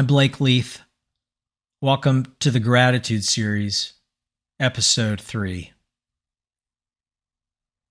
I'm Blake Leath. Welcome to the Gratitude Series, Episode 3.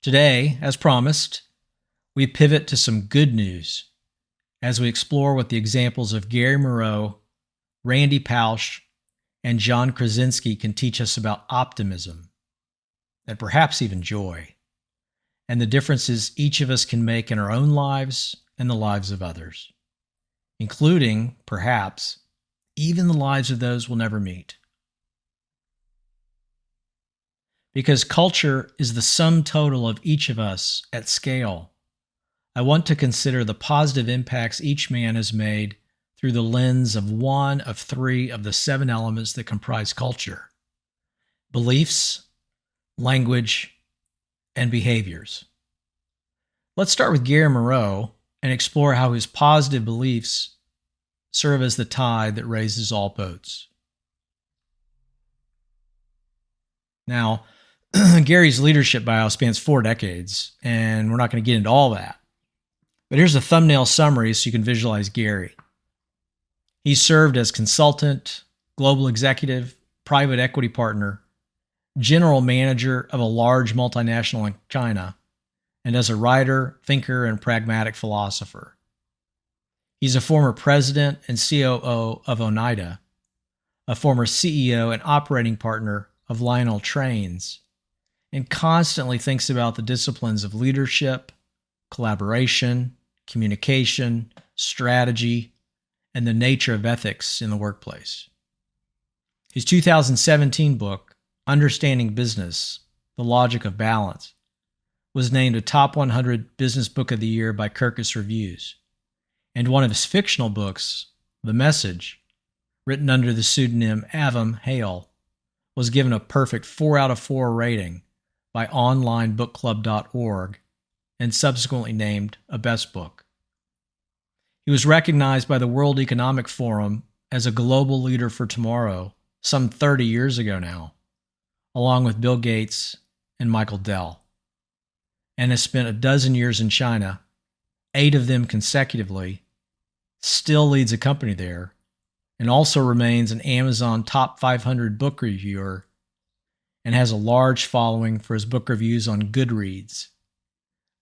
Today, as promised, we pivot to some good news as we explore what the examples of Gary Moreau, Randy Pausch, and John Krasinski can teach us about optimism, and perhaps even joy, and the differences each of us can make in our own lives and the lives of others, including, perhaps, even the lives of those we'll never meet. Because culture is the sum total of each of us at scale, I want to consider the positive impacts each man has made through the lens of one of three of the 7 elements that comprise culture: beliefs, language, and behaviors. Let's start with Gary Moreau and explore how his positive beliefs serve as the tide that raises all boats. Now, Gary's leadership bio spans 4 decades, and we're not going to get into all that. But here's a thumbnail summary so you can visualize Gary. He served as consultant, global executive, private equity partner, general manager of a large multinational in China, and as a writer, thinker, and pragmatic philosopher. He's a former president and COO of Oneida, a former CEO and operating partner of Lionel Trains, and constantly thinks about the disciplines of leadership, collaboration, communication, strategy, and the nature of ethics in the workplace. His 2017 book, Understanding Business: The Logic of Balance, was named a top 100 business book of the year by Kirkus Reviews. And one of his fictional books, The Message, written under the pseudonym Avum Hale, was given a perfect 4 out of 4 rating by onlinebookclub.org and subsequently named a best book. He was recognized by the World Economic Forum as a global leader for tomorrow some 30 years ago now, along with Bill Gates and Michael Dell, and has spent a dozen years in China, 8 of them consecutively, still leads a company there, and also remains an Amazon top 500 book reviewer and has a large following for his book reviews on Goodreads,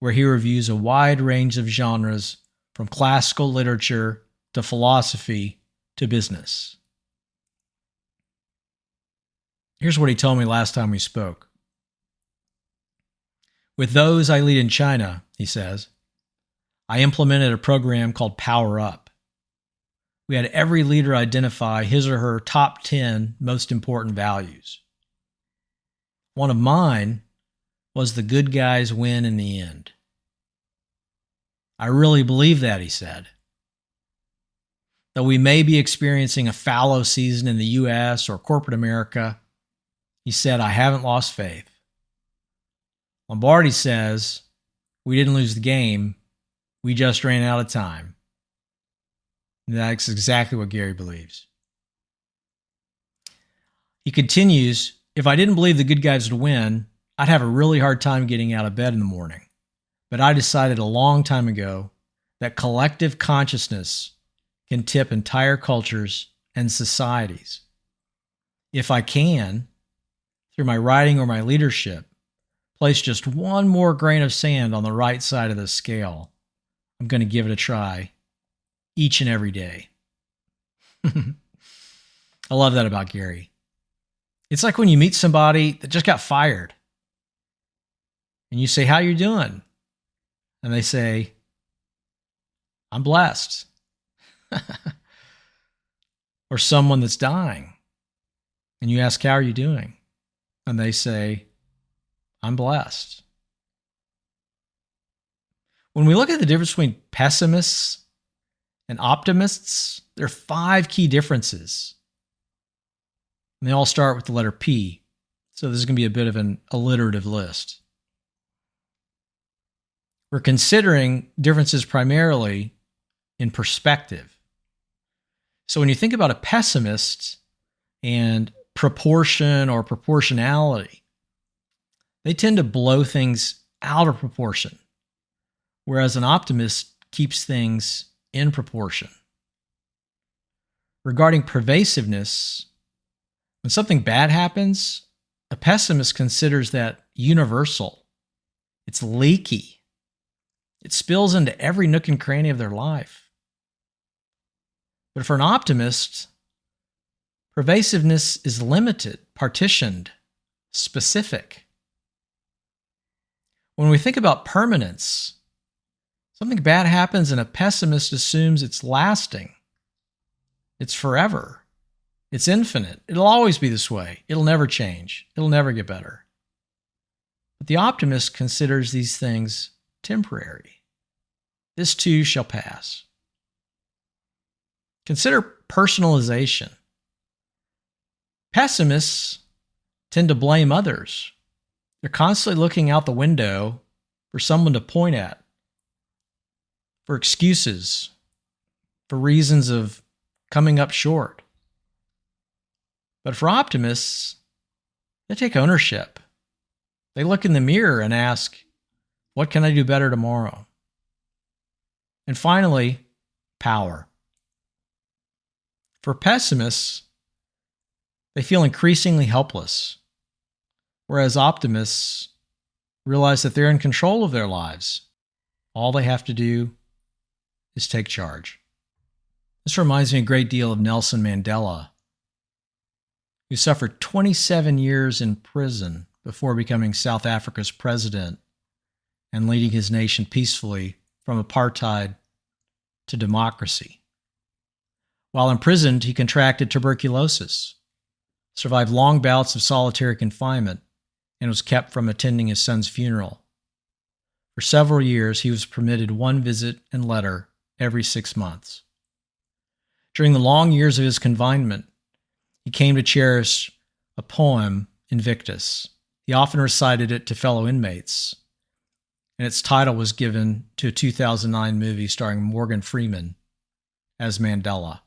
where he reviews a wide range of genres from classical literature to philosophy to business. Here's what he told me last time we spoke. With those I lead in China, he says, I implemented a program called Power Up. We had every leader identify his or her top 10 most important values. One of mine was the good guys win in the end. I really believe that, he said. Though we may be experiencing a fallow season in the US or corporate America, he said, I haven't lost faith. Lombardi says, we didn't lose the game, we just ran out of time. And that's exactly what Gary believes. He continues, if I didn't believe the good guys would win, I'd have a really hard time getting out of bed in the morning. But I decided a long time ago that collective consciousness can tip entire cultures and societies. If I can, through my writing or my leadership, place just one more grain of sand on the right side of the scale, I'm going to give it a try each and every day. I love that about Gary. It's like when you meet somebody that just got fired and you say, how you doing? And they say, I'm blessed. Or someone that's dying and you ask, how are you doing? And they say, I'm blessed. When we look at the difference between pessimists and optimists, there are 5 key differences. And they all start with the letter P. So this is going to be a bit of an alliterative list. We're considering differences primarily in perspective. So when you think about a pessimist and proportion or proportionality, they tend to blow things out of proportion, whereas an optimist keeps things in proportion. Regarding pervasiveness, when something bad happens, a pessimist considers that universal. It's leaky. It spills into every nook and cranny of their life. But for an optimist, pervasiveness is limited, partitioned, specific. When we think about permanence, something bad happens and a pessimist assumes it's lasting. It's forever. It's infinite. It'll always be this way. It'll never change. It'll never get better. But the optimist considers these things temporary. This too shall pass. Consider personalization. Pessimists tend to blame others. They're constantly looking out the window for someone to point at, for excuses, for reasons of coming up short. But for optimists, they take ownership. They look in the mirror and ask, what can I do better tomorrow? And finally, power. For pessimists, they feel increasingly helpless, whereas optimists realize that they're in control of their lives. All they have to do is take charge. This reminds me a great deal of Nelson Mandela, who suffered 27 years in prison before becoming South Africa's president and leading his nation peacefully from apartheid to democracy. While imprisoned, he contracted tuberculosis, survived long bouts of solitary confinement, and was kept from attending his son's funeral. For several years, he was permitted one visit and letter every 6 months. During the long years of his confinement, he came to cherish a poem, Invictus. He often recited it to fellow inmates, and its title was given to a 2009 movie starring Morgan Freeman as Mandela.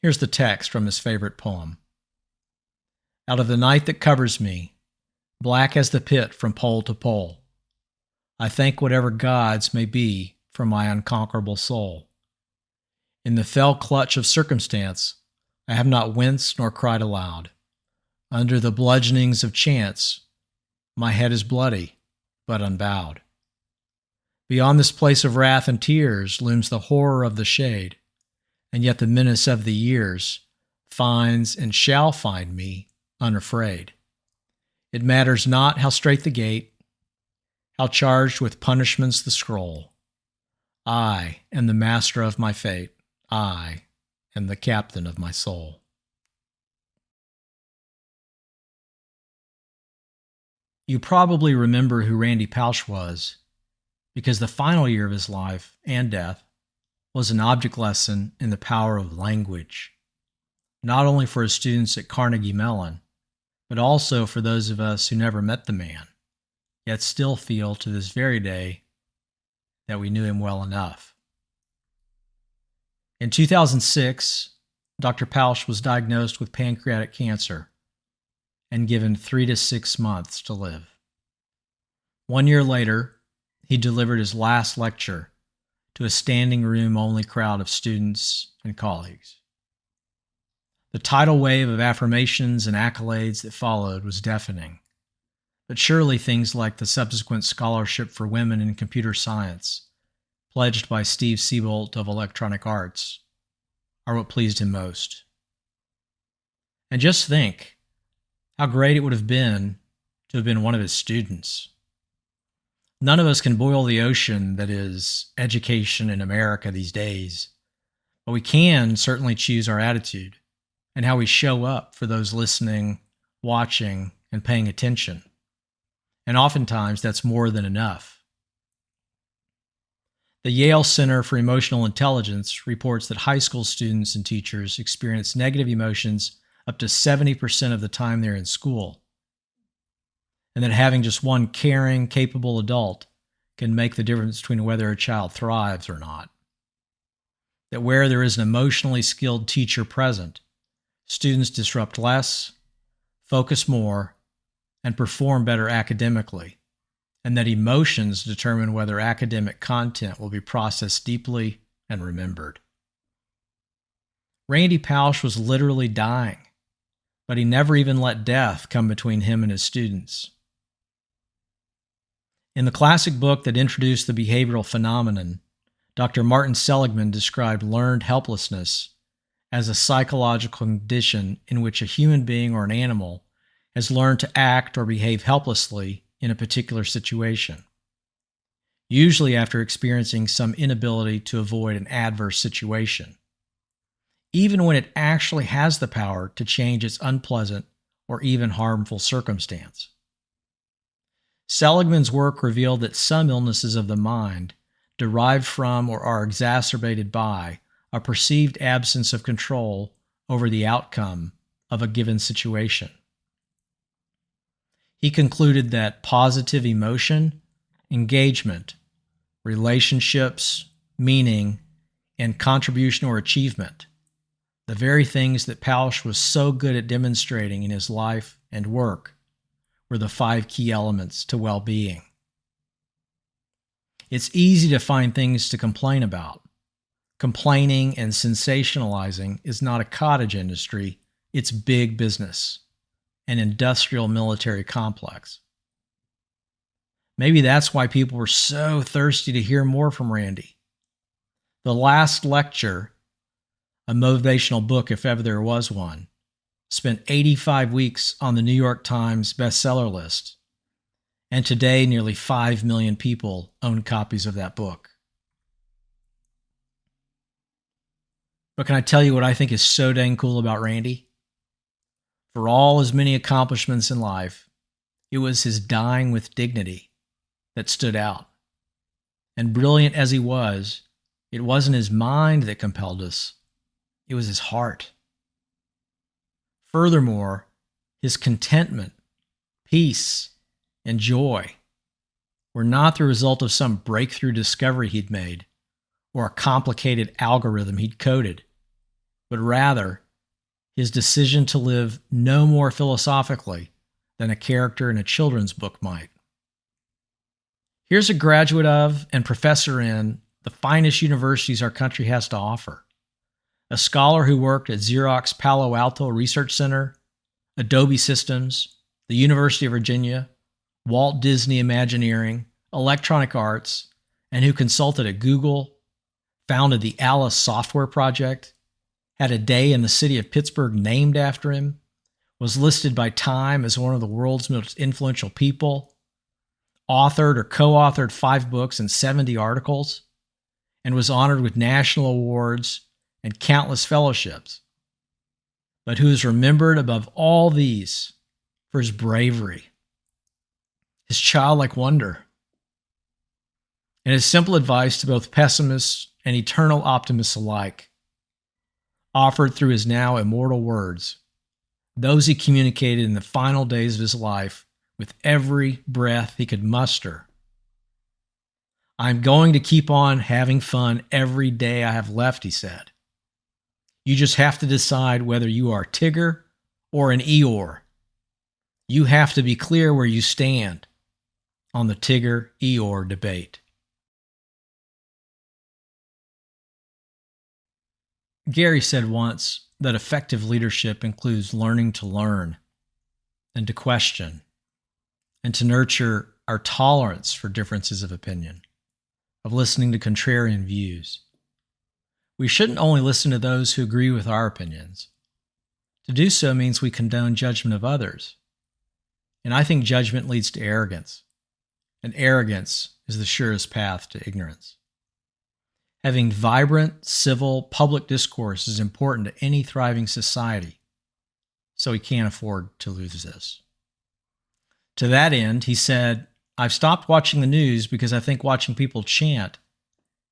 Here's the text from his favorite poem. Out of the night that covers me, black as the pit from pole to pole, I thank whatever gods may be for my unconquerable soul. In the fell clutch of circumstance, I have not winced nor cried aloud. Under the bludgeonings of chance, my head is bloody, but unbowed. Beyond this place of wrath and tears looms the horror of the shade, and yet the menace of the years finds and shall find me unafraid. It matters not how straight the gate, how charged with punishments the scroll. I am the master of my fate. I am the captain of my soul. You probably remember who Randy Pausch was, because the final year of his life and death was an object lesson in the power of language, not only for his students at Carnegie Mellon, but also for those of us who never met the man, yet still feel to this very day that we knew him well enough. In 2006, Dr. Pausch was diagnosed with pancreatic cancer and given 3 to 6 months to live. 1 year later, he delivered his last lecture to a standing room only crowd of students and colleagues. The tidal wave of affirmations and accolades that followed was deafening, but surely things like the subsequent scholarship for women in computer science, pledged by Steve Siebold of Electronic Arts, are what pleased him most. And just think how great it would have been to have been one of his students. None of us can boil the ocean that is education in America these days, but we can certainly choose our attitude and how we show up for those listening, watching, and paying attention. And oftentimes that's more than enough. The Yale Center for Emotional Intelligence reports that high school students and teachers experience negative emotions up to 70% of the time they're in school, and that having just one caring, capable adult can make the difference between whether a child thrives or not. That where there is an emotionally skilled teacher present, students disrupt less, focus more, and perform better academically, and that emotions determine whether academic content will be processed deeply and remembered. Randy Pausch was literally dying, but he never even let death come between him and his students. In the classic book that introduced the behavioral phenomenon, Dr. Martin Seligman described learned helplessness as a psychological condition in which a human being or an animal has learned to act or behave helplessly in a particular situation, usually after experiencing some inability to avoid an adverse situation, even when it actually has the power to change its unpleasant or even harmful circumstance. Seligman's work revealed that some illnesses of the mind derive from or are exacerbated by a perceived absence of control over the outcome of a given situation. He concluded that positive emotion, engagement, relationships, meaning, and contribution or achievement, the very things that Pausch was so good at demonstrating in his life and work, were the 5 key elements to well-being. It's easy to find things to complain about. Complaining and sensationalizing is not a cottage industry, it's big business, an industrial military complex. Maybe that's why people were so thirsty to hear more from Randy. The last lecture, a motivational book if ever there was one, spent 85 weeks on the New York Times bestseller list, and today nearly 5 million people own copies of that book. But can I tell you what I think is so dang cool about Randy? For all his many accomplishments in life, it was his dying with dignity that stood out. And brilliant as he was, it wasn't his mind that compelled us, it was his heart. Furthermore, his contentment, peace, and joy were not the result of some breakthrough discovery he'd made or a complicated algorithm he'd coded, but rather his decision to live no more philosophically than a character in a children's book might. Here's a graduate of and professor in the finest universities our country has to offer, a scholar who worked at Xerox Palo Alto Research Center, Adobe Systems, the University of Virginia, Walt Disney Imagineering, Electronic Arts, and who consulted at Google, founded the Alice Software Project, had a day in the city of Pittsburgh named after him, was listed by Time as one of the world's most influential people, authored or co-authored 5 books and 70 articles, and was honored with national awards and countless fellowships, but who is remembered above all these for his bravery, his childlike wonder, and his simple advice to both pessimists and eternal optimists alike, offered through his now immortal words, those he communicated in the final days of his life with every breath he could muster. "I'm going to keep on having fun every day I have left," he said. "You just have to decide whether you are Tigger or an Eeyore. You have to be clear where you stand on the Tigger-Eeyore debate." Gary said once that effective leadership includes learning to learn and to question and to nurture our tolerance for differences of opinion, of listening to contrarian views. We shouldn't only listen to those who agree with our opinions. To do so means we condone judgment of others. And I think judgment leads to arrogance, and arrogance is the surest path to ignorance. Having vibrant, civil, public discourse is important to any thriving society, so we can't afford to lose this. To that end, he said, "I've stopped watching the news because I think watching people chant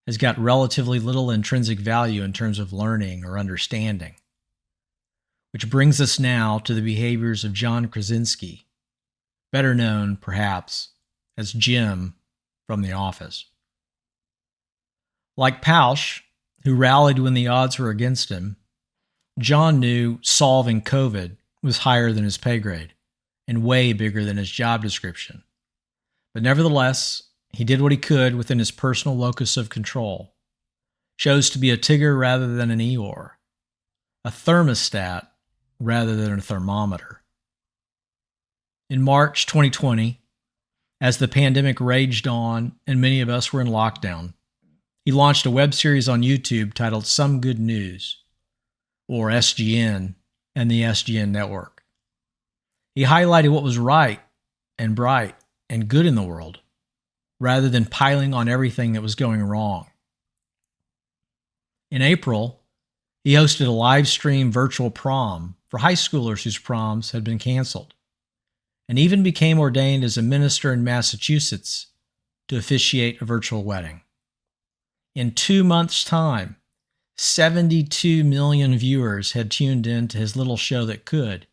has got relatively little intrinsic value in terms of learning or understanding." Which brings us now to the behaviors of John Krasinski, better known, perhaps, as Jim from The Office. Like Pausch, who rallied when the odds were against him, John knew solving COVID was higher than his pay grade and way bigger than his job description. But nevertheless, he did what he could within his personal locus of control, chose to be a Tigger rather than an Eeyore, a thermostat rather than a thermometer. In March 2020, as the pandemic raged on and many of us were in lockdown, he launched a web series on YouTube titled Some Good News, or SGN, and the SGN network. He highlighted what was right and bright and good in the world, rather than piling on everything that was going wrong. In April, he hosted a live stream virtual prom for high schoolers whose proms had been canceled, and even became ordained as a minister in Massachusetts to officiate a virtual wedding. In 2 months' time, 72 million viewers had tuned in to his little show that could,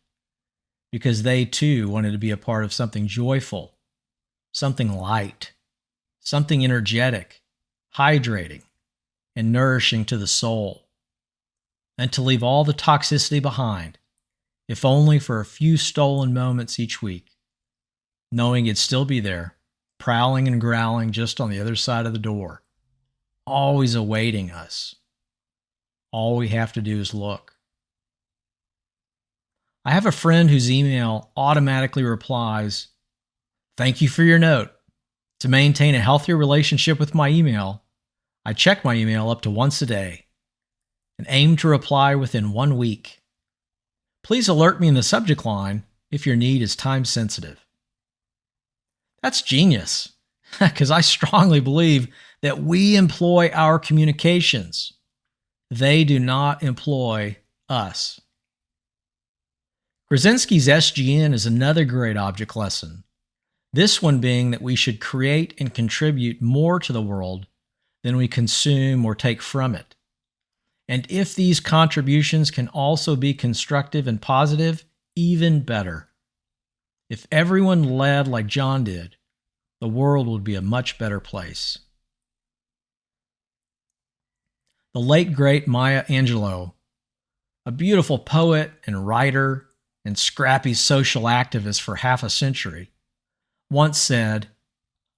because they too wanted to be a part of something joyful, something light, something energetic, hydrating, and nourishing to the soul, and to leave all the toxicity behind, if only for a few stolen moments each week, knowing it'd still be there, prowling and growling just on the other side of the door, always awaiting us. All we have to do is look. I have a friend whose email automatically replies, "Thank you for your note. To maintain a healthier relationship with my email, I check my email up to once a day and aim to reply within 1 week. Please alert me in the subject line if your need is time sensitive." That's genius, because I strongly believe that we employ our communications. They do not employ us. Krasinski's SGN is another great object lesson, this one being that we should create and contribute more to the world than we consume or take from it. And if these contributions can also be constructive and positive, even better. If everyone led like John did, the world would be a much better place. The late, great Maya Angelou, a beautiful poet and writer and scrappy social activist for half a century, once said,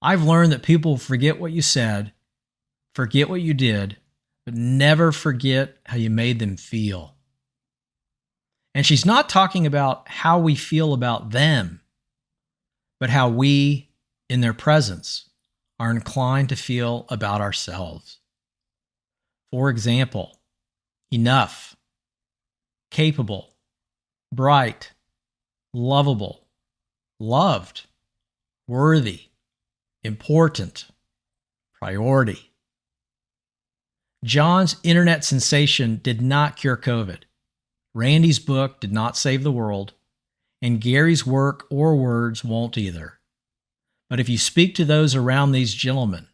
"I've learned that people forget what you said, forget what you did, but never forget how you made them feel." And she's not talking about how we feel about them, but how we, in their presence, are inclined to feel about ourselves. For example, enough, capable, bright, lovable, loved, worthy, important, priority. John's internet sensation did not cure COVID. Randy's book did not save the world, and Gary's work or words won't either. But if you speak to those around these gentlemen,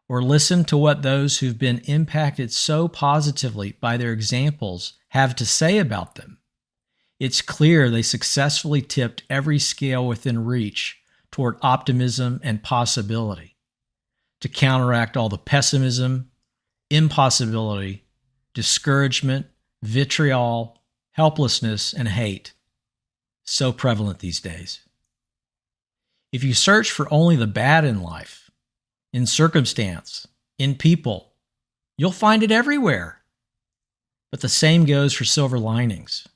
or listen to what those who've been impacted so positively by their examples have to say about them, it's clear they successfully tipped every scale within reach toward optimism and possibility, to counteract all the pessimism, impossibility, discouragement, vitriol, helplessness, and hate so prevalent these days. If you search for only the bad in life, in circumstance, in people, you'll find it everywhere. But the same goes for silver linings.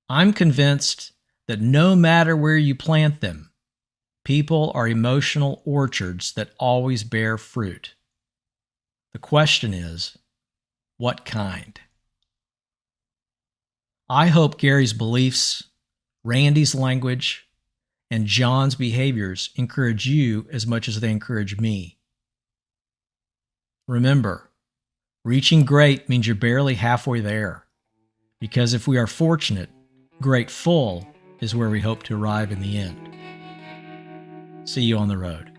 I'm convinced that no matter where you plant them, people are emotional orchards that always bear fruit. The question is, what kind? I hope Gary's beliefs, Randy's language, and John's behaviors encourage you as much as they encourage me. Remember, reaching great means you're barely halfway there, because if we are fortunate, grateful is where we hope to arrive in the end. See you on the road.